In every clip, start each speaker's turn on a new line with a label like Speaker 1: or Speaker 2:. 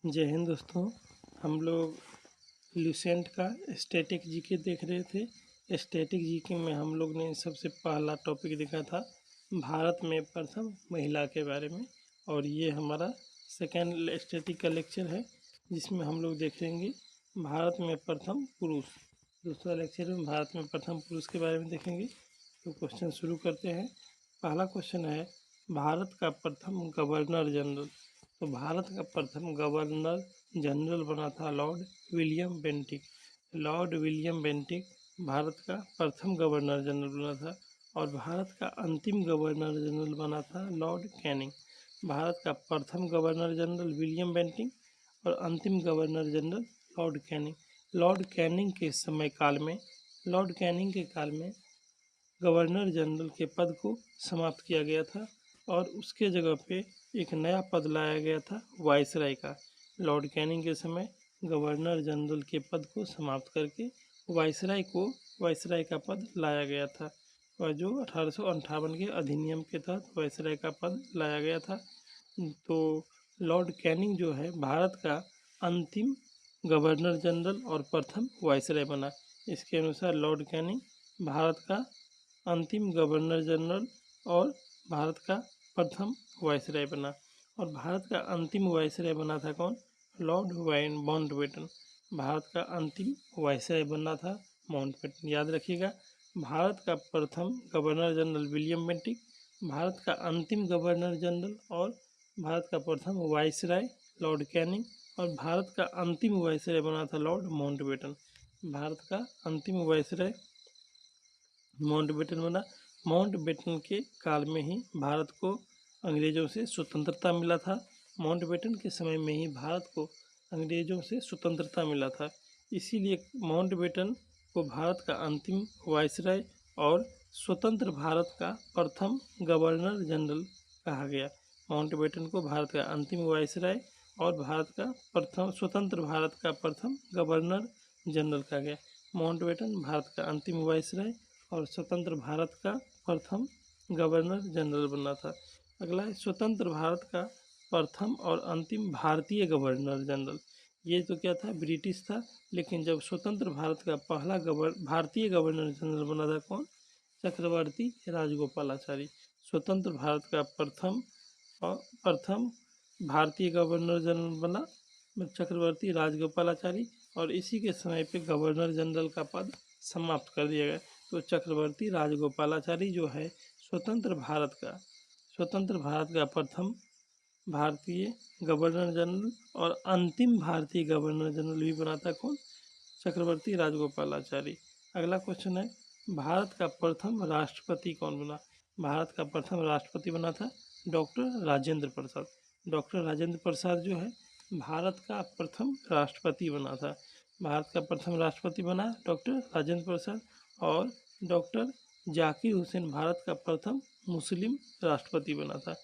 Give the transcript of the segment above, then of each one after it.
Speaker 1: जय हिंद दोस्तों। हम लोग लुसेंट का स्टैटिक जीके देख रहे थे। स्टैटिक जीके में हम लोग ने सबसे पहला टॉपिक देखा था भारत में प्रथम महिला के बारे में, और ये हमारा सेकेंड स्टैटिक का लेक्चर है जिसमें हम लोग देखेंगे भारत में प्रथम पुरुष। दूसरा लेक्चर में भारत में प्रथम पुरुष के बारे में देखेंगे। तो क्वेश्चन शुरू करते हैं। पहला क्वेश्चन है भारत का प्रथम गवर्नर जनरल। तो भारत का प्रथम गवर्नर जनरल बना था Lord William Bentinck. Lord William Bentinck Bharat का प्रथम गवर्नर जनरल बना था। और भारत का अंतिम गवर्नर जनरल बना था लॉर्ड कैनिंग। भारत का प्रथम गवर्नर जनरल विलियम बेंटिक और अंतिम governor general Lord Canning. Lord Canning के समय काल में लॉर्ड कैनिंग के काल में गवर्नर जनरल के पद को समाप्त किया गया था और उसके जगह पे एक नया पद लाया गया था वायसराय का। लॉर्ड कैनिंग के समय गवर्नर जनरल के पद को समाप्त करके वायसराय का पद लाया गया था, और जो 1858 के अधिनियम के तहत वायसराय का पद लाया गया था। तो लॉर्ड कैनिंग जो है भारत का अंतिम गवर्नर जनरल और प्रथम वायसराय बना। इसके अनुसार लॉर्ड कैनिंग भारत का अंतिम गवर्नर जनरल और भारत का प्रथम वायसराय बना। और भारत का अंतिम वायसराय बना था कौन? Lord Mountbatten. भारत का अंतिम वायसराय बना था माउंटबेटन। याद रखिएगा, भारत का प्रथम governor general William Bentinck, Bharat का अंतिम गवर्नर जनरल और भारत का प्रथम वायसराय लॉर्ड कैनिंग, और भारत का अंतिम वायसराय बना था लॉर्ड माउंटबेटन। भारत का अंतिम वायसराय माउंटबेटन बना। माउंटबेटन के काल में ही भारत को अंग्रेज़ों से स्वतंत्रता मिला था। माउंटबेटन के समय में ही भारत को अंग्रेज़ों से स्वतंत्रता मिला था। इसीलिए माउंटबेटन को भारत का अंतिम वायसराय और स्वतंत्र भारत का प्रथम गवर्नर जनरल कहा गया। माउंटबेटन को भारत का अंतिम वायसराय और भारत का प्रथम स्वतंत्र भारत का प्रथम गवर्नर जनरल कहा गया। माउंटबेटन भारत का अंतिम वायसराय और स्वतंत्र भारत का प्रथम गवर्नर जनरल बना था। अगला है स्वतंत्र भारत का प्रथम और अंतिम भारतीय गवर्नर जनरल। ये तो क्या था, ब्रिटिश था, लेकिन जब स्वतंत्र भारत का पहला भारतीय गवर्नर जनरल बना था कौन? चक्रवर्ती राजगोपालाचारी। स्वतंत्र भारत का प्रथम भारतीय गवर्नर जनरल बना चक्रवर्ती राजगोपालाचारी, और इसी के समय पे गवर्नर जनरल का पद समाप्त कर दिया गया। तो चक्रवर्ती राजगोपालाचारी जो है स्वतंत्र भारत का प्रथम भारतीय गवर्नर जनरल और अंतिम भारतीय गवर्नर जनरल भी बना था कौन? चक्रवर्ती राजगोपालाचारी। अगला क्वेश्चन है भारत का प्रथम राष्ट्रपति कौन बना? भारत का प्रथम राष्ट्रपति बना था डॉक्टर राजेंद्र प्रसाद। डॉक्टर राजेंद्र प्रसाद जो है भारत का प्रथम राष्ट्रपति बना था। भारत का प्रथम राष्ट्रपति बना डॉक्टर राजेंद्र प्रसाद। और डॉक्टर जाकिर हुसैन भारत का प्रथम मुस्लिम राष्ट्रपति बना था।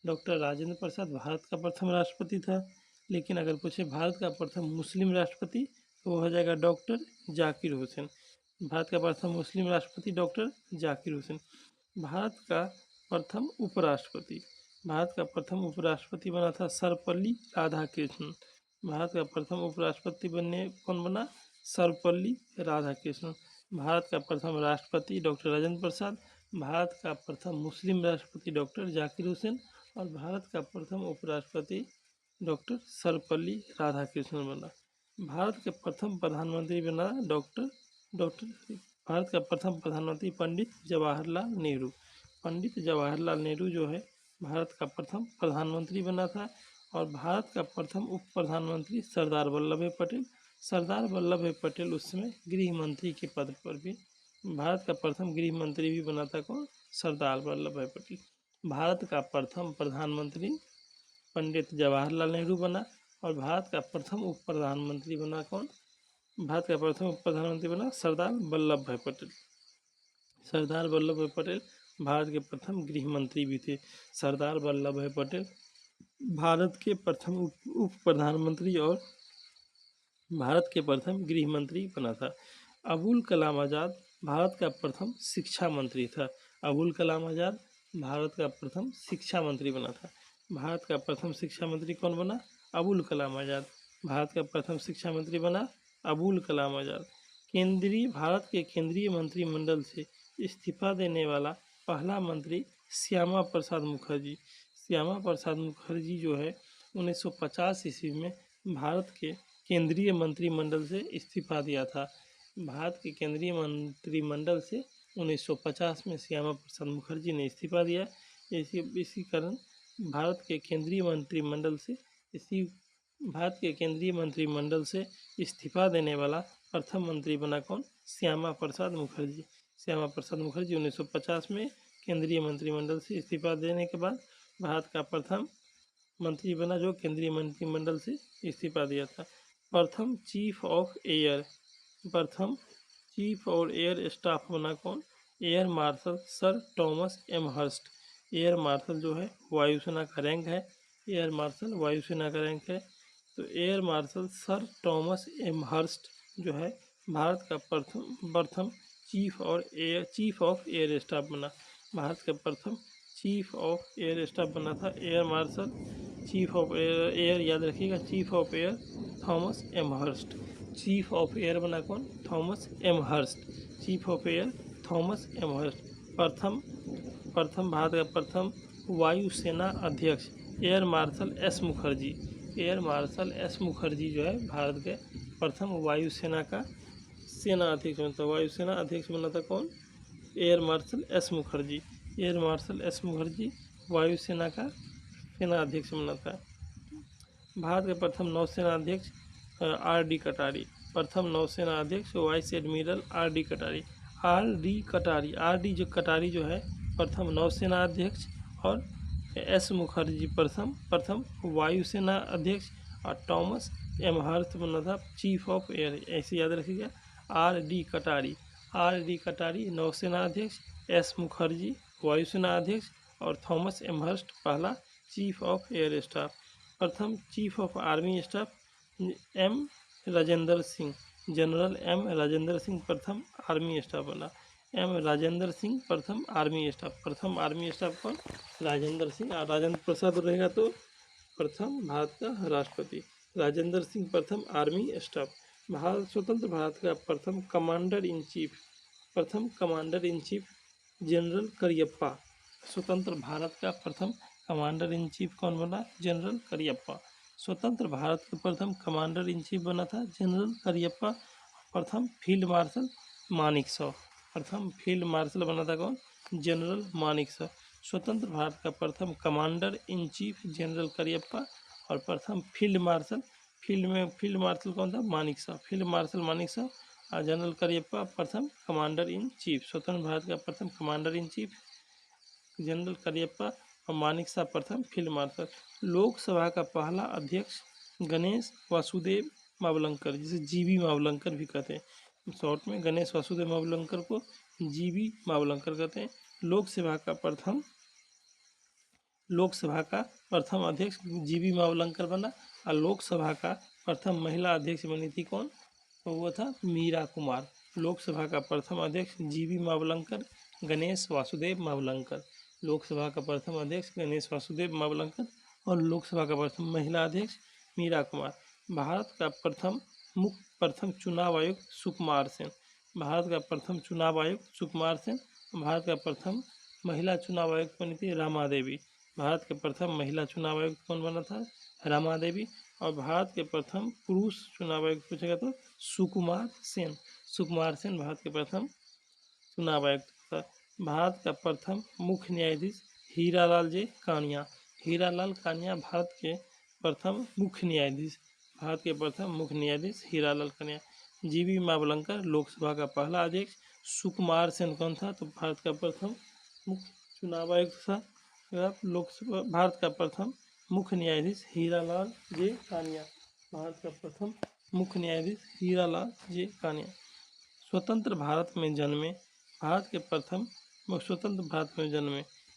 Speaker 1: डॉक्टर राजेंद्र प्रसाद भारत का प्रथम राष्ट्रपति था, लेकिन अगर पूछे भारत का प्रथम मुस्लिम राष्ट्रपति तो वो हो जाएगा डॉक्टर जाकिर हुसैन। भारत का प्रथम मुस्लिम राष्ट्रपति डॉक्टर जाकिर हुसैन। भारत का प्रथम उपराष्ट्रपति बना था सर्वपल्ली राधाकृष्णन। भारत का प्रथम उपराष्ट्रपति कौन बना? सर्वपल्ली राधाकृष्णन। भारत का प्रथम राष्ट्रपति डॉक्टर राजेंद्र प्रसाद, भारत का प्रथम मुस्लिम राष्ट्रपति डॉक्टर जाकिर हुसैन, और भारत का प्रथम उपराष्ट्रपति डॉक्टर सर्वपल्ली राधाकृष्णन बना। भारत के प्रथम प्रधानमंत्री बना भारत का प्रथम प्रधानमंत्री पंडित जवाहरलाल नेहरू। पंडित जवाहरलाल नेहरू जो है भारत का प्रथम प्रधानमंत्री बना था। और भारत का प्रथम उप प्रधानमंत्री सरदार वल्लभ भाई पटेल। सरदार वल्लभ भाई पटेल उस समय गृह मंत्री के पद पर भी, भारत का प्रथम गृह मंत्री भी बना था कौन? सरदार वल्लभ भाई पटेल। भारत का प्रथम प्रधानमंत्री पंडित जवाहरलाल नेहरू बना, और भारत का प्रथम उप प्रधानमंत्री बना कौन? भारत का प्रथम उप प्रधानमंत्री बना सरदार वल्लभ भाई पटेल। सरदार वल्लभ भाई पटेल भारत के प्रथम गृह मंत्री भी थे। सरदार वल्लभ भाई पटेल भारत के प्रथम उप प्रधानमंत्री और भारत के प्रथम गृह मंत्री बना था। अबुल कलाम आज़ाद भारत का प्रथम शिक्षा मंत्री था। अबुल कलाम आज़ाद भारत का प्रथम शिक्षा मंत्री बना था। भारत का प्रथम शिक्षा मंत्री कौन बना? अबुल कलाम आज़ाद। भारत का प्रथम शिक्षा मंत्री बना अबुल कलाम आज़ाद। भारत के केंद्रीय मंत्रिमंडल से इस्तीफा देने वाला पहला मंत्री श्यामा प्रसाद मुखर्जी। श्यामा प्रसाद मुखर्जी जो है 1950 ईस्वी में भारत के केंद्रीय मंत्रिमंडल से इस्तीफा दिया था। भारत के केंद्रीय मंत्रिमंडल से 1950 में श्यामा प्रसाद मुखर्जी ने इस्तीफा दिया। इसी कारण भारत के केंद्रीय मंत्रिमंडल से इस्तीफा देने वाला प्रथम मंत्री बना कौन? श्यामा प्रसाद मुखर्जी। श्यामा प्रसाद मुखर्जी 1950 में केंद्रीय मंत्रिमंडल से इस्तीफा देने के बाद भारत का प्रथम मंत्री बना जो केंद्रीय मंत्रिमंडल से इस्तीफा दिया था। प्रथम चीफ ऑफ एयर स्टाफ बना कौन? Air marshal sir Thomas M Hurst. Air marshal जो है वायुसेना का रैंक है, एयर मार्शल वायुसेना का रैंक है। तो air marshal sir Thomas M Hurst जो है भारत का प्रथम चीफ ऑफ एयर स्टाफ बना। भारत का प्रथम चीफ ऑफ एयर स्टाफ बना था air marshal chief of air याद रखिएगा, chief of air Thomas M Hurst. Chief of air बना कौन? Thomas M Hurst. Chief of air Thomas M Hurst. प्रथम भारत का प्रथम वायुसेना अध्यक्ष air marshal S Mukherjee. Air marshal S Mukherjee जो है भारत के प्रथम वायुसेना का सेना अध्यक्ष बना था। वायुसेना अध्यक्ष बना था कौन? Air marshal S Mukherjee. Air marshal S Mukherjee वायुसेना का सेना अध्यक्ष बना था। भारत के प्रथम नौसेना अध्यक्ष आर डी कटारी। प्रथम नौसेना अध्यक्ष वाइस एडमिरल आर डी कटारी। आर डी कटारी जो है प्रथम नौसेना अध्यक्ष और एस मुखर्जी प्रथम वायुसेना अध्यक्ष और थॉमस एम हर्स्ट बना था चीफ ऑफ एयर। ऐसे याद रखिएगा, आर डी कटारी नौसेना अध्यक्ष, एस मुखर्जी वायुसेना अध्यक्ष और थॉमस एम हर्स्ट पहला चीफ ऑफ एयर स्टाफ। प्रथम chief of army staff M Rajendra Singh. General M Rajendra Singh प्रथम आर्मी स्टाफ बना। एम राजेंद्र सिंह प्रथम आर्मी स्टाफ। प्रथम आर्मी स्टाफ कौन? राजेंद्र सिंह। और राजेंद्र प्रसाद रहेगा तो प्रथम भारत का राष्ट्रपति। राजेंद्र सिंह प्रथम आर्मी स्टाफ। स्वतंत्र भारत का प्रथम commander in chief general Cariappa. स्वतंत्र भारत का प्रथम कमांडर इन चीफ कौन बना? जनरल करियप्पा। स्वतंत्र भारत का प्रथम कमांडर इन चीफ बना था जनरल करियप्पा। प्रथम फील्ड मार्शल मानेकशॉ। प्रथम फील्ड मार्शल बना था कौन? जनरल मानेकशॉ। स्वतंत्र भारत का प्रथम commander in chief general Cariappa और प्रथम फील्ड मार्शल कौन था? मानेकशॉ। फील्ड मार्शल मानेकशॉ और जनरल करियप्पा प्रथम कमांडर इन चीफ। स्वतंत्र भारत का प्रथम commander in chief general Cariappa और मानेकशॉ प्रथम फील्ड मार्शल। लोकसभा का पहला अध्यक्ष गणेश वासुदेव मावलंकर, जिसे जीवी मावलंकर भी कहते हैं। शॉर्ट में गणेश वासुदेव मावलंकर को जीवी मावलंकर कहते हैं। लोकसभा का प्रथम अध्यक्ष जीवी मावलंकर बना और लोकसभा का प्रथम महिला अध्यक्ष बनी थी कौन? तो वो था मीरा कुमार। लोकसभा का प्रथम अध्यक्ष जीवी मावलंकर, गणेश वासुदेव मावलंकर। लोकसभा का प्रथम अध्यक्ष गणेश वासुदेव मावलंकर और लोकसभा का प्रथम महिला अध्यक्ष मीरा कुमार। भारत का प्रथम चुनाव आयुक्त सुकुमार सेन। भारत का प्रथम चुनाव आयुक्त सुकुमार सेन। भारत का प्रथम महिला चुनाव आयुक्त बनी थी रमा देवी। भारत के प्रथम महिला चुनाव आयुक्त कौन बना था? रमा देवी। और भारत के प्रथम पुरुष चुनाव आयुक्त पूछेगा तो सुकुमार सेन भारत के प्रथम चुनाव आयुक्त था। भारत का प्रथम मुख्य न्यायाधीश हीरालाल जे कानिया। हीरालाल कानिया भारत के प्रथम मुख्य न्यायाधीश हीरालाल कानिया। जीवी मावलंकर लोकसभा का पहला अध्यक्ष। सुकुमार सेन कौन था? तो भारत का प्रथम मुख्य चुनाव आयुक्त था। लोकसभा भारत का प्रथम मुख्य न्यायाधीश हीरालाल जे कानिया। भारत का प्रथम मुख्य न्यायाधीश हीरालाल जे कानिया। स्वतंत्र भारत में जन्मे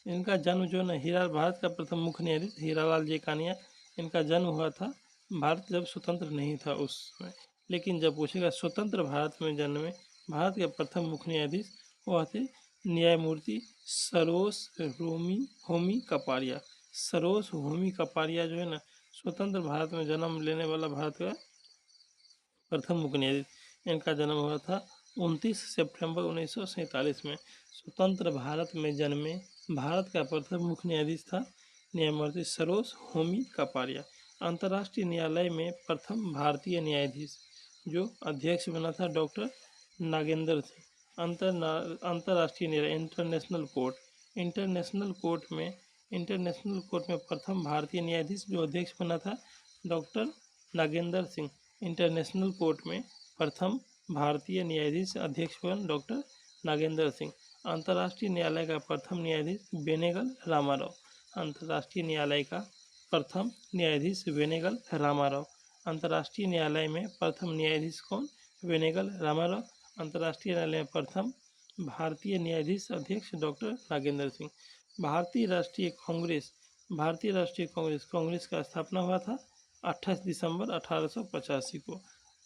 Speaker 1: इनका जन्म जो है भारत का प्रथम मुख्य न्यायाधीश हीरालाल जे कानिया, इनका जन्म हुआ था भारत जब स्वतंत्र नहीं था उस समय। लेकिन जब पूछेगा स्वतंत्र भारत में जन्मे भारत के प्रथम मुख्य न्यायाधीश वह थे न्यायमूर्ति सरोज होमी कपारिया। सरोज होमी कपारिया जो है ना, स्वतंत्र भारत में जन्म लेने वाला भारत का प्रथम मुख्य न्यायाधीश। इनका जन्म हुआ था 29 सितंबर 1947 में। स्वतंत्र भारत में जन्मे भारत का प्रथम मुख्य न्यायाधीश था न्यायमूर्ति सरोज होमी कापारिया। अंतर्राष्ट्रीय न्यायालय में प्रथम भारतीय न्यायाधीश जो अध्यक्ष बना था डॉक्टर नागेंद्र सिंह। अंतर्राष्ट्रीय न्यायालय इंटरनेशनल कोर्ट में प्रथम भारतीय न्यायाधीश जो अध्यक्ष बना था doctor Nagendra Singh. International court में प्रथम भारतीय न्यायाधीश अध्यक्ष बन डॉक्टर नागेंद्र सिंह। अंतर्राष्ट्रीय न्यायालय का प्रथम न्यायाधीश बेनेगल रामाराव। अंतर्राष्ट्रीय न्यायालय का प्रथम न्यायाधीश बेनेगल रामाराव। अंतर्राष्ट्रीय न्यायालय में प्रथम न्यायाधीश कौन? बेनेगल रामाराव। अंतर्राष्ट्रीय न्यायालय में प्रथम भारतीय न्यायाधीश अध्यक्ष डॉक्टर नागेंद्र सिंह। भारतीय राष्ट्रीय कांग्रेस का स्थापना हुआ था 28 दिसंबर 1885 को।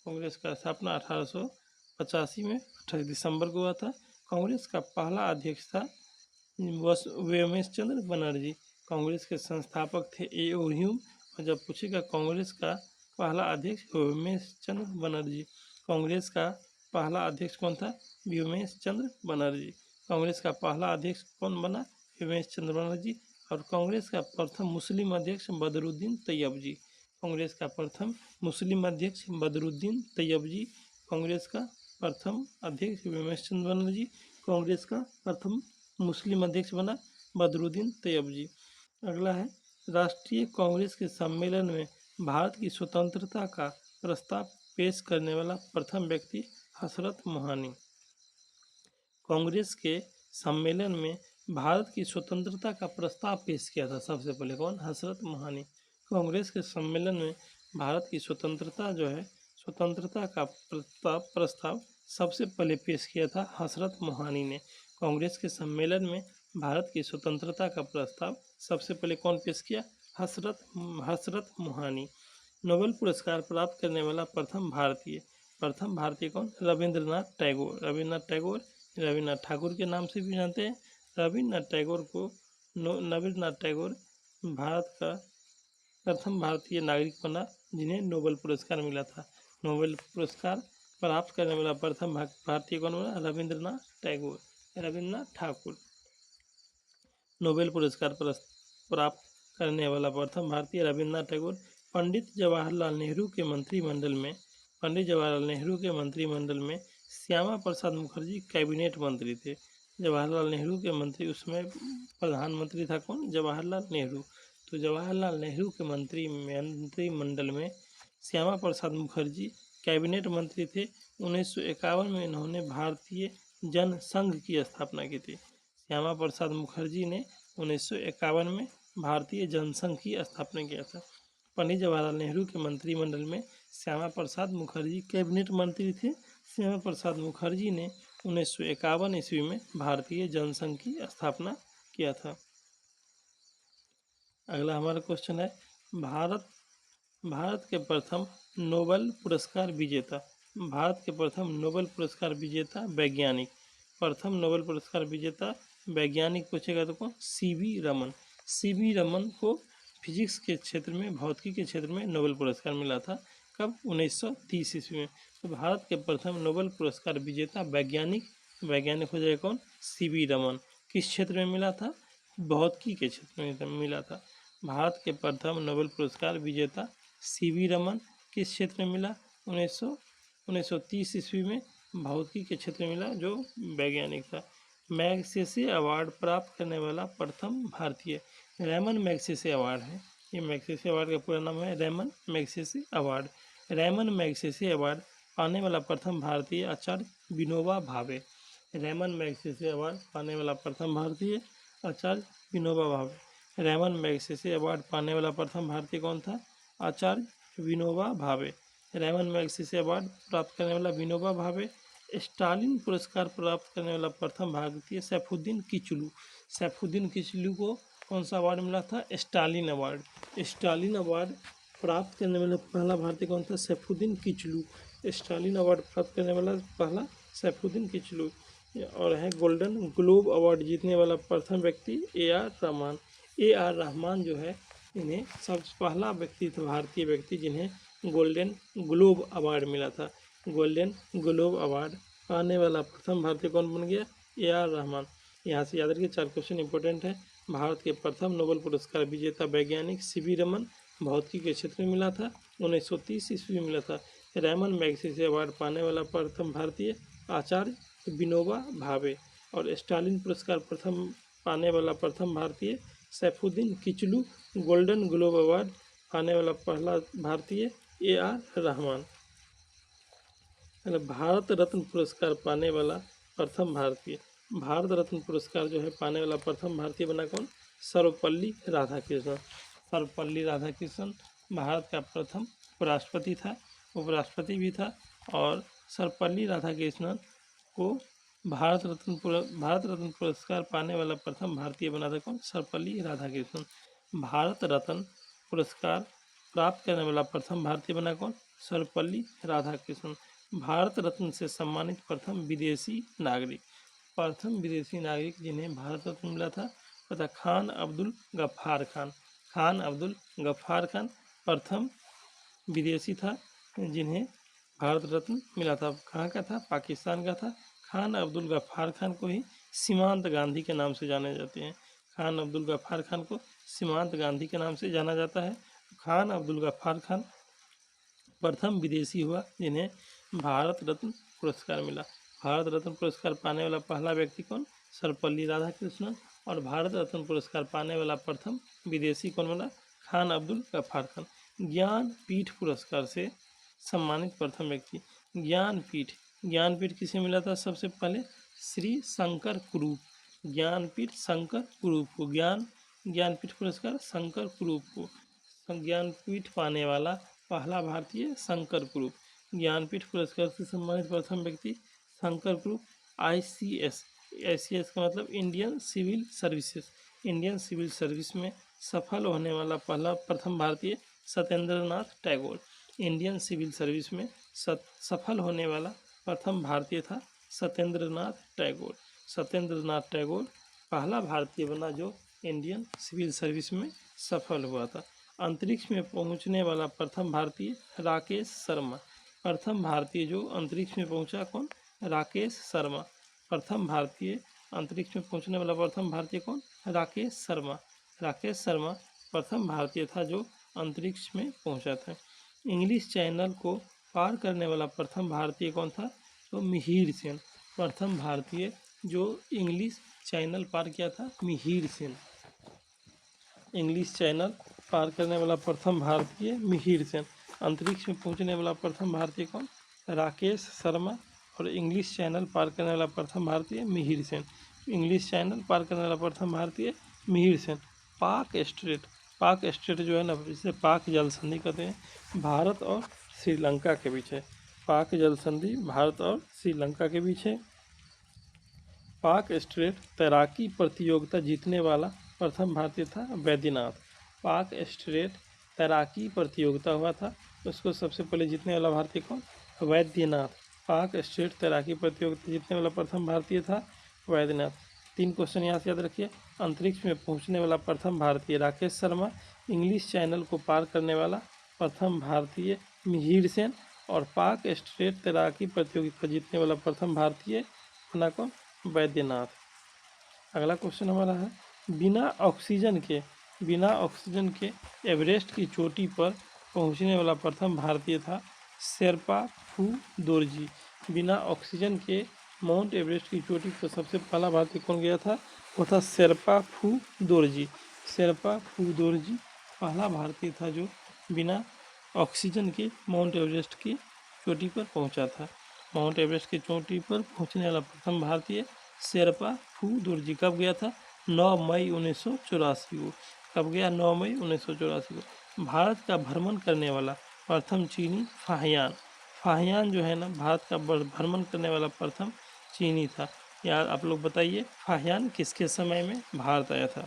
Speaker 1: कांग्रेस का स्थापना 1885 में 28 दिसंबर को हुआ था। कांग्रेस का पहला अध्यक्ष था व्योमेश चंद्र बनर्जी। कांग्रेस के संस्थापक थे ए.ओ. ह्यूम। और जब पूछेगा कांग्रेस का पहला अध्यक्ष व्योमेश चंद्र बनर्जी। कांग्रेस का पहला अध्यक्ष कौन था? व्योमेश चंद्र बनर्जी। कांग्रेस का पहला अध्यक्ष कौन बना? व्योमेश चंद्र बनर्जी। और कांग्रेस का प्रथम मुस्लिम अध्यक्ष बदरुद्दीन तैयबजी। कांग्रेस का प्रथम मुस्लिम अध्यक्ष बदरुद्दीन तैयबजी। कांग्रेस का प्रथम अध्यक्ष व्योमेश चंद्र बनर्जी। कांग्रेस का प्रथम मुस्लिम अध्यक्ष बना बदरुद्दीन तैयबजी। अगला है राष्ट्रीय कांग्रेस के सम्मेलन में भारत की स्वतंत्रता का प्रस्ताव पेश करने वाला प्रथम व्यक्ति हसरत मोहानी। कांग्रेस के सम्मेलन में भारत की स्वतंत्रता का प्रस्ताव पेश किया था सबसे पहले कौन? हसरत मोहानी। कांग्रेस के सम्मेलन में भारत की स्वतंत्रता का प्रस्ताव सबसे पहले पेश किया था हसरत मोहानी ने। कांग्रेस के सम्मेलन में भारत की स्वतंत्रता का प्रस्ताव सबसे पहले कौन पेश किया? हसरत मोहानी। नोबेल पुरस्कार प्राप्त करने वाला प्रथम भारतीय कौन? रविंद्रनाथ ठाकुर के नाम से भी जानते हैं। रविंद्रनाथ टैगोर भारत का प्रथम भारतीय नागरिक बना जिन्हें नोबेल पुरस्कार मिला था। नोबेल पुरस्कार प्राप्त करने वाला प्रथम भारतीय कौन बना? रविंद्रनाथ ठाकुर। नोबेल पुरस्कार प्राप्त करने वाला प्रथम भारतीय रविंद्रनाथ टैगोर। पंडित जवाहरलाल नेहरू के मंत्रिमंडल में श्यामा प्रसाद मुखर्जी कैबिनेट मंत्री थे। जवाहरलाल नेहरू के मंत्री उसमें प्रधानमंत्री था कौन? जवाहरलाल नेहरू। तो जवाहरलाल नेहरू के मंत्रिमंडल में श्यामा प्रसाद मुखर्जी कैबिनेट मंत्री थे। 1951 में इन्होंने भारतीय जनसंघ की स्थापना की थी। श्यामा प्रसाद मुखर्जी ने 1951 में भारतीय जनसंघ की स्थापना किया था। पंडित जवाहरलाल नेहरू के मंत्रिमंडल में श्यामा प्रसाद मुखर्जी कैबिनेट मंत्री थे। श्यामा प्रसाद मुखर्जी ने 1951 ईस्वी में भारतीय जनसंघ की स्थापना किया था। अगला हमारा क्वेश्चन है भारत के प्रथम नोबेल पुरस्कार विजेता। भारत के प्रथम नोबेल पुरस्कार विजेता वैज्ञानिक। प्रथम नोबेल पुरस्कार विजेता वैज्ञानिक पूछेगा तो कौन? सी.वी. रमन। सी.वी. रमन को फिजिक्स के क्षेत्र में, भौतिकी के क्षेत्र में नोबेल पुरस्कार मिला था। कब? 1930 ईस्वी में। तो भारत के प्रथम नोबेल पुरस्कार विजेता वैज्ञानिक हो जाएगा कौन? सी.वी. रमन। किस क्षेत्र में मिला था? भौतिकी के क्षेत्र में मिला था। भारत के प्रथम नोबेल पुरस्कार विजेता सी.वी. रमन किस क्षेत्र में मिला? 1930 ईस्वी में भौतिकी के क्षेत्र में मिला, जो वैज्ञानिक था। मैग्सेसे अवार्ड प्राप्त करने वाला प्रथम भारतीय रैमन मैग्सेसे अवार्ड है। ये मैग्सेसे अवार्ड का पूरा नाम है Ramon Magsaysay award. Ramon Magsaysay award पाने वाला प्रथम भारतीय आचार्य Vinoba Bhave. Ramon Magsaysay award पाने वाला प्रथम भारतीय आचार्य Vinoba Bhave. Ramon Magsaysay award पाने वाला प्रथम भारतीय कौन था? आचार्य Vinoba Bhave. Ramon Magsaysay award प्राप्त करने वाला विनोबा भावे। स्टालिन पुरस्कार प्राप्त करने वाला प्रथम भारतीय सैफुद्दीन किचलू। सैफुद्दीन किचलू को कौन सा अवार्ड मिला था? Stalin award. स्टालिन अवार्ड प्राप्त करने वाला पहला भारतीय कौन था? सैफुद्दीन किचलू। स्टालिन अवार्ड प्राप्त करने वाला पहला सैफुद्दीन किचलू। और है गोल्डन ग्लोब अवार्ड जीतने वाला प्रथम व्यक्ति ए.आर. रहमान। ए.आर. रहमान जो है इन्हें सबसे पहला व्यक्ति था, भारतीय व्यक्ति जिन्हें गोल्डन ग्लोब अवार्ड मिला था। गोल्डन ग्लोब अवार्ड पाने वाला प्रथम भारतीय कौन बन गया? A.R. रहमान। यहाँ से याद रखिए 4 क्वेश्चन इंपॉर्टेंट है। भारत के प्रथम नोबेल पुरस्कार विजेता वैज्ञानिक C.V. रमन, भौतिकी के क्षेत्र में मिला था, 1930 ईस्वी में मिला था। रैमन मैगसेसे अवार्ड पाने वाला प्रथम भारतीय आचार्य विनोबा भावे। और स्टालिन पुरस्कार प्रथम पाने वाला प्रथम भारतीय Saifuddin Kitchlew. Golden Globe award पाने वाला पहला भारतीय A.R. रहमान। भारत रत्न पुरस्कार पाने वाला प्रथम भारतीय, भारत रत्न पुरस्कार जो है पाने वाला प्रथम भारतीय बना कौन? सर्वपल्ली राधाकृष्णन। सर्वपल्ली राधाकृष्णन भारत का प्रथम उपराष्ट्रपति था, उपराष्ट्रपति भी था। और सर्वपल्ली राधाकृष्णन को भारत रत्न पुरस्कार पाने वाला प्रथम भारतीय बना था कौन? सर्वपल्ली राधाकृष्णन। भारत रत्न पुरस्कार प्राप्त करने वाला प्रथम भारतीय बना कौन? सर्वपल्ली राधाकृष्णन। भारत रत्न से सम्मानित प्रथम विदेशी नागरिक, प्रथम विदेशी नागरिक जिन्हें भारत रत्न मिला था तथा खान अब्दुल गफ्फार खान। खान अब्दुल गफ्फार खान प्रथम विदेशी था जिन्हें भारत रत्न मिला था। कहाँ का था? पाकिस्तान का था। खान अब्दुल गफ्फार खान को ही सीमांत गांधी के नाम से जाने जाते हैं। खान अब्दुल गफ्फार खान को सीमांत गांधी के नाम से जाना जाता है। खान अब्दुल गफ्फार खान प्रथम विदेशी हुआ जिन्हें भारत रत्न पुरस्कार मिला। भारत रत्न पुरस्कार पाने वाला पहला व्यक्ति कौन? सर्वपल्ली राधाकृष्णन। और भारत रत्न पुरस्कार पाने वाला प्रथम विदेशी कौन बना? खान अब्दुल गफ्फार खान। ज्ञानपीठ पुरस्कार से सम्मानित प्रथम व्यक्ति, ज्ञानपीठ, ज्ञानपीठ किसे मिला था सबसे पहले? श्री शंकर कुरूप। ज्ञानपीठ शंकर कुरूप को, ज्ञानपीठ पुरस्कार शंकर कुरूप को। ज्ञानपीठ पाने वाला पहला भारतीय शंकर कुरूप। ज्ञानपीठ पुरस्कार से सम्मानित प्रथम व्यक्ति शंकर कुरूप। ICS, ICS का मतलब Indian civil services, Indian civil service में सफल होने वाला प्रथम भारतीय Satyendra Nath Tagore. Indian civil service में सफल होने वाला प्रथम भारतीय था सत्येंद्र नाथ टैगोर। सत्येंद्र नाथ टैगोर पहला भारतीय बना जो इंडियन सिविल सर्विस में सफल हुआ था। अंतरिक्ष में पहुंचने वाला प्रथम भारतीय राकेश शर्मा। प्रथम भारतीय जो अंतरिक्ष में पहुंचा कौन? राकेश शर्मा। प्रथम भारतीय अंतरिक्ष में पहुंचने वाला प्रथम भारतीय कौन? राकेश शर्मा। राकेश शर्मा प्रथम भारतीय था जो अंतरिक्ष में पहुंचा था। इंग्लिश चैनल को पार करने वाला प्रथम भारतीय कौन था? तो मिहिर सेन। प्रथम भारतीय जो इंग्लिश चैनल पार किया था मिहिर सेन। इंग्लिश चैनल पार करने वाला प्रथम भारतीय मिहिर सेन। अंतरिक्ष में पहुंचने वाला प्रथम भारतीय कौन? राकेश शर्मा। और इंग्लिश चैनल पार करने वाला प्रथम भारतीय मिहिर सेन। इंग्लिश चैनल पार करने वाला प्रथम भारतीय मिहिर सेन। पाक स्ट्रेट, पाक स्ट्रेट जो है ना, जिसे पाक जल संधि कहते हैं, भारत और श्रीलंका के बीच है। पाक जल संधि भारत और श्रीलंका के बीच है। पाक स्ट्रेट तैराकी प्रतियोगिता जीतने वाला प्रथम भारतीय था वैद्यनाथ। पाक स्ट्रेट तैराकी प्रतियोगिता हुआ था, उसको सबसे पहले जीतने वाला भारतीय कौन? वैद्यनाथ। पाक स्ट्रेट तैराकी प्रतियोगिता जीतने वाला प्रथम भारतीय था वैद्यनाथ। 3 क्वेश्चन यहाँ से याद रखिए। अंतरिक्ष में पहुँचने वाला प्रथम भारतीय राकेश शर्मा, इंग्लिश चैनल को पार करने वाला प्रथम भारतीय मिहिर सेन, और पाक स्ट्रेट तैराकी प्रतियोगिता जीतने वाला प्रथम भारतीय बना कौन? वैद्यनाथ। अगला क्वेश्चन हमारा है, बिना ऑक्सीजन के एवरेस्ट की चोटी पर पहुंचने वाला प्रथम भारतीय था शेरपा फू दोरजी। बिना ऑक्सीजन के माउंट एवरेस्ट की चोटी पर सबसे पहला भारतीय कौन गया था? वो था शेरपा फू दोरजी। शेरपा फू दोरजी पहला भारतीय था जो बिना ऑक्सीजन के माउंट एवरेस्ट की चोटी पर पहुंचा था। माउंट एवरेस्ट की चोटी पर पहुंचने वाला प्रथम भारतीय शेरपा फू दोरजी कब गया था? 9 मई 1984 को। कब गया? 9 मई 1984 को। भारत का भ्रमण करने वाला प्रथम चीनी फाहियान। फाहियान जो है ना, भारत का भ्रमण करने वाला प्रथम चीनी था। यार आप लोग बताइए, फाहियान किसके समय में भारत आया था?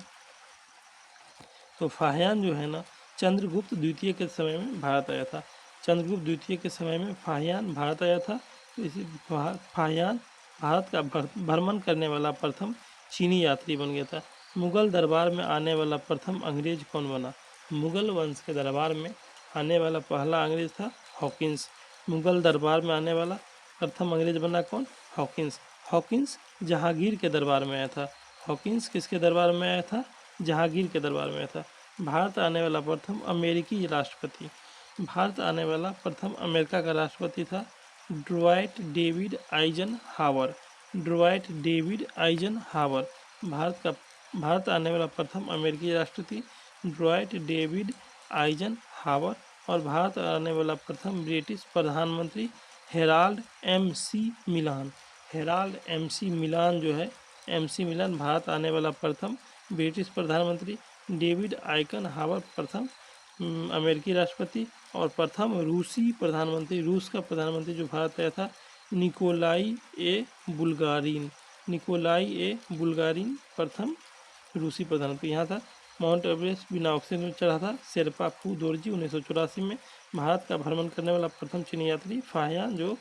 Speaker 1: तो फाहियान जो है ना, चंद्रगुप्त द्वितीय के समय में भारत आया था। चंद्रगुप्त द्वितीय के समय में फाहियान भारत आया था। तो इसी फाहियान भारत का भ्रमण करने वाला प्रथम चीनी यात्री बन गया था। मुगल दरबार में आने वाला प्रथम अंग्रेज कौन बना? मुगल वंश के दरबार में आने वाला पहला अंग्रेज था हॉकिंस। मुगल दरबार में आने वाला प्रथम अंग्रेज बना कौन? हॉकिंस। हॉकिंस जहांगीर के दरबार में आया था। हॉकिंस किसके दरबार में आया था? जहांगीर के दरबार में आया था। भारत आने वाला प्रथम अमेरिकी राष्ट्रपति। भारत आने वाला प्रथम अमेरिका का राष्ट्रपति था ड्वाइट डेविड आइजन हावर। ड्वाइट डेविड आइजन हावर भारत आने वाला प्रथम अमेरिकी राष्ट्रपति ड्वाइट डेविड आइजन हावर। और भारत आने वाला प्रथम ब्रिटिश प्रधानमंत्री हेराल्ड एम सी मिलान। हेराल्ड एम सी मिलान जो है, एम सी मिलान भारत आने वाला प्रथम ब्रिटिश प्रधानमंत्री। डेविड आइकन हावर प्रथम अमेरिकी राष्ट्रपति। और प्रथम रूसी प्रधानमंत्री, रूस का प्रधानमंत्री जो भारत आया था, निकोलाई ए बुल्गारिन। निकोलाई ए बुल्गारिन प्रथम रूसी प्रधानमंत्री यहाँ था। माउंट एवरेस्ट बिना ऑक्सीजन में चढ़ा था शेरपा फू दोरजी 1984 में। भारत का भ्रमण करने वाला प्रथम चीनी यात्री फाहियान जो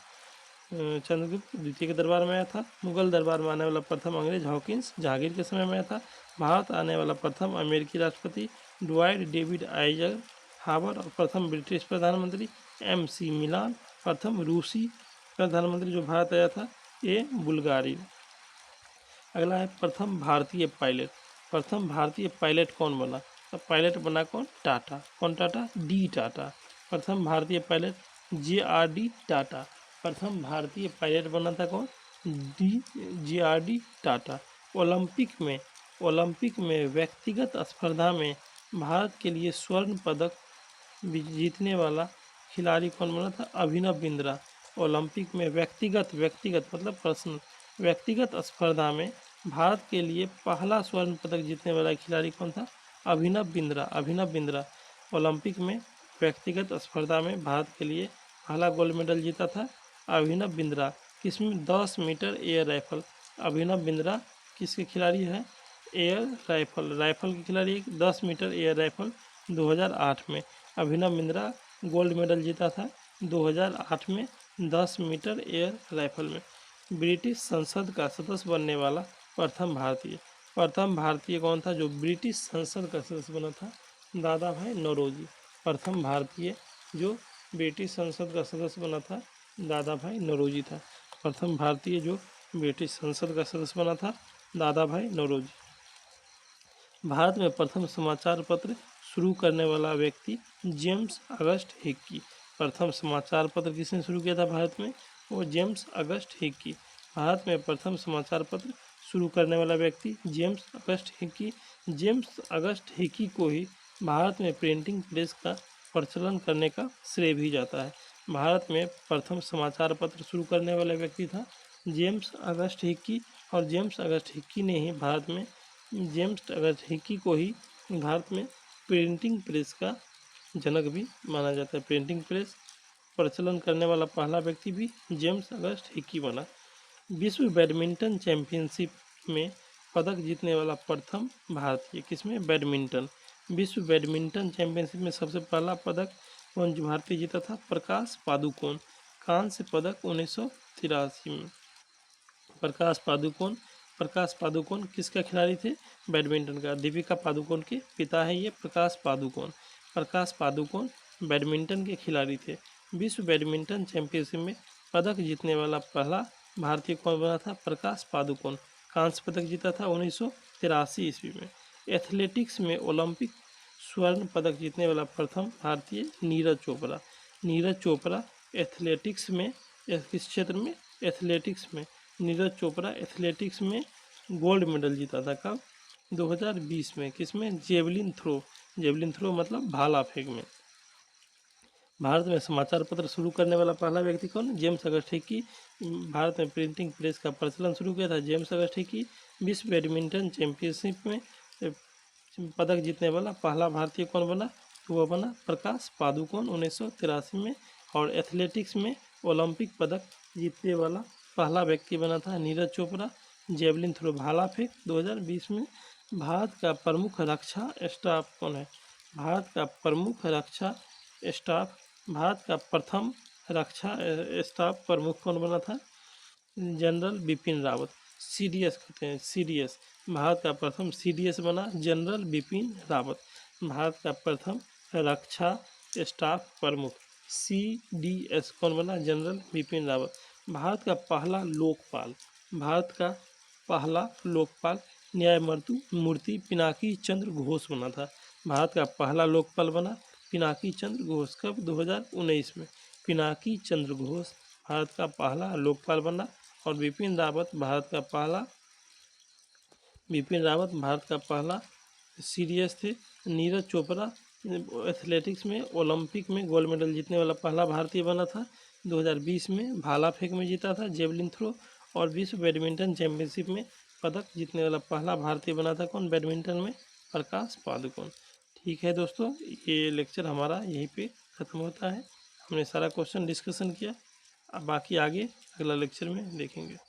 Speaker 1: चंद्रगुप्त द्वितीय के दरबार में आया था। मुगल दरबार में आने वाला प्रथम अंग्रेज हॉकिंस जहांगीर के समय में आया था। भारत आने वाला प्रथम अमेरिकी राष्ट्रपति ड्वाइट डेविड आइजन हावर। और प्रथम ब्रिटिश प्रधानमंत्री एम सी मिलान। प्रथम रूसी प्रधानमंत्री जो भारत आया था ए बुल्गारिन। अगला है प्रथम भारतीय पायलट। प्रथम भारतीय पायलट कौन बना? तो पायलट बना कौन? टाटा। कौन टाटा? डी टाटा। प्रथम भारतीय पायलट JRD टाटा। प्रथम भारतीय पायलट बना था कौन? JRD टाटा। ओलंपिक में व्यक्तिगत स्पर्धा में भारत के लिए स्वर्ण पदक जीतने वाला खिलाड़ी कौन बना था? अभिनव बिंद्रा। ओलंपिक में व्यक्तिगत मतलब पर्सनल, व्यक्तिगत स्पर्धा में भारत के लिए पहला स्वर्ण पदक जीतने वाला खिलाड़ी कौन था? अभिनव बिंद्रा। अभिनव बिंद्रा ओलंपिक में व्यक्तिगत स्पर्धा में भारत के लिए पहला गोल्ड मेडल जीता था अभिनव बिंद्रा। किसमें? 10 metre air rifle. Abhinav Bindra किसके खिलाड़ी है? एयर राइफल के खिलाड़ी। 10 मीटर एयर राइफल 2008 में अभिनव बिंद्रा गोल्ड मेडल जीता था 2008 में 10 मीटर एयर राइफल में। ब्रिटिश संसद का सदस्य बनने वाला प्रथम भारतीय कौन था जो ब्रिटिश संसद का सदस्य बना था? दादा भाई नौरोजी। प्रथम भारतीय जो ब्रिटिश संसद का सदस्य बना था दादा भाई नौरोजी था। प्रथम भारतीय जो ब्रिटिश संसद का सदस्य बना था दादा भाई नौरोजी। भारत में प्रथम समाचार पत्र शुरू करने वाला व्यक्ति जेम्स अगस्ट हिक्की। प्रथम समाचार पत्र किसने शुरू किया था भारत में? वो जेम्स अगस्ट हिक्की। भारत में प्रथम समाचार पत्र शुरू करने वाला व्यक्ति James August Hickey. James August Hickey को ही भारत में प्रिंटिंग प्रेस का प्रचलन करने का श्रेय भी जाता है। भारत में प्रथम समाचार पत्र शुरू करने वाला व्यक्ति था जेम्स अगस्ट हिक्की। और जेम्स अगस्ट हिक्की ने ही भारत में जेम्स अगस्ट हिक्की को ही भारत में प्रिंटिंग प्रेस का जनक भी माना जाता है। प्रिंटिंग प्रेस प्रचलन करने वाला पहला व्यक्ति भी जेम्स अगस्ट हिक्की बना। विश्व बैडमिंटन चैंपियनशिप में पदक जीतने वाला प्रथम भारतीय किसमें? बैडमिंटन। विश्व बैडमिंटन चैंपियनशिप में सबसे पहला पदक कौन भारतीय जीता था? प्रकाश पादुकोण। कांस्य पदक 1983 में। प्रकाश पादुकोण किसका खिलाड़ी थे? बैडमिंटन का। दीपिका पादुकोण के पिता है ये प्रकाश पादुकोण। प्रकाश पादुकोण बैडमिंटन के खिलाड़ी थे। विश्व बैडमिंटन चैंपियनशिप में पदक जीतने वाला पहला भारतीय कौन बना था? प्रकाश पादुकोण। कांस्य पदक जीता था 1983 ईस्वी में। एथलेटिक्स में ओलंपिक स्वर्ण पदक जीतने वाला प्रथम भारतीय नीरज चोपड़ा। नीरज चोपड़ा एथलेटिक्स में किस क्षेत्र में? एथलेटिक्स में। नीरज चोपड़ा एथलेटिक्स में गोल्ड मेडल जीता था कब? 2020 में। किसमें? जेवलिन थ्रो मतलब भाला फेंक में। भारत में समाचार पत्र शुरू करने वाला पहला व्यक्ति कौन? James August Hickey. भारत में प्रिंटिंग प्रेस का प्रचलन शुरू किया था जेम्स अगस्ट हिक्की। विश्व बैडमिंटन चैंपियनशिप में पदक जीतने वाला पहला भारतीय कौन बना? तो वह बना प्रकाश पादुकोण 1983 में। और एथलेटिक्स में ओलंपिक पदक जीतने वाला पहला व्यक्ति बना था नीरज चोपड़ा। जेवलिन थ्रो भाला फेंक 2020 में। भारत का प्रमुख रक्षा स्टाफ कौन है? भारत का प्रथम रक्षा स्टाफ प्रमुख कौन बना था? जनरल बिपिन रावत। CDS कहते हैं, CDS। भारत का प्रथम CDS बना जनरल बिपिन रावत। भारत का प्रथम रक्षा स्टाफ प्रमुख CDS कौन बना? जनरल बिपिन रावत। भारत का पहला लोकपाल, भारत का पहला लोकपाल न्यायमूर्ति मूर्ति पिनाकी चंद्र घोष बना था। भारत का पहला लोकपाल बना पिनाकी चंद्र घोष। कब? 2019 में। पिनाकी चंद्र घोष भारत का पहला लोकपाल बना। और बिपिन रावत भारत का पहला CDS थे। नीरज चोपड़ा एथलेटिक्स में ओलंपिक में गोल्ड मेडल जीतने वाला पहला भारतीय बना था। 2020 में भाला फेंक में जीता था, जेवलिन थ्रो। और विश्व बैडमिंटन चैंपियनशिप में पदक जीतने वाला पहला भारतीय बना था कौन? बैडमिंटन में प्रकाश पादुकोण। ठीक है दोस्तों, ये लेक्चर हमारा यहीं पे ख़त्म होता है। हमने सारा क्वेश्चन डिस्कशन किया। अब बाकी आगे अगला लेक्चर में देखेंगे।